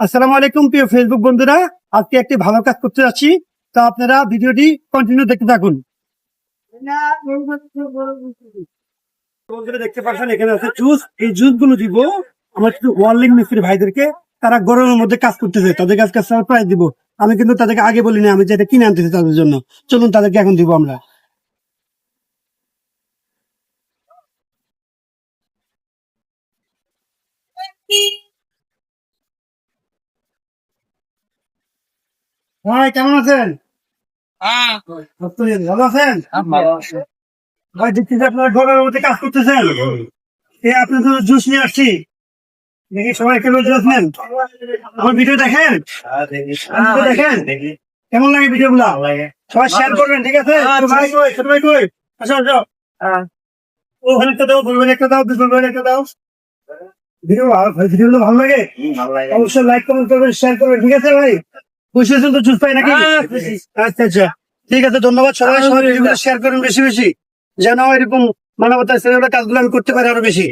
আসসালামু আলাইকুম প্রিয় ফেসবুক বন্ধুরা, আজকে একটি ভালো কাজ করতে যাচ্ছি, তো আপনারা ভিডিওটি কন্টিনিউ দেখতে থাকুন। বন্ধুরা দেখতে পাচ্ছেন এখানে আছে জুস, এই জুস গুলো দিব আমার কিছু ওয়ার্লিং মিস্ত্রি ভাইদেরকে। তারা গরমের মধ্যে কাজ করতেছে, তাদেরকে আজকে সারপ্রাইজ দিব। আমি কিন্তু তাদেরকে আগে বলিনি আমি যেটা কিনে আনতেছি তাদের জন্য। চলুন তাদেরকে এখন দিব আমরা। ভাই কেমন আছেন? ভালো আছেন ভাই? দেখছি যে আপনারা গরমের মধ্যে কাজ করতেছেন, আপনার জন্য জুস নিয়ে আসছি। দেখি সবাই কেন জুস নেন, আমার ভিডিও দেখেন, দেখেন কেমন লাগে ভিডিও গুলা, সবাই শেয়ার করবেন, ঠিক আছে? ভাই কই, ছোট ভাই কই, আসো আসো, ওখানে একটা দাও, বলবেন একটা দাও, বলবেন একটা দাও। ভিডিও ভালো লাগে অবশ্যই লাইক কমেন্ট করবেন, শেয়ার করবেন, ঠিক আছে ভাই? খুশি হয়েছেন তো জুস পাই নাকি? আচ্ছা আচ্ছা, ঠিক আছে, ধন্যবাদ। সবাই সবাই ভিডিওগুলো শেয়ার করেন বেশি বেশি, যেন এরকম মানবতার কাজগুলো আমি করতে পারি আরো বেশি।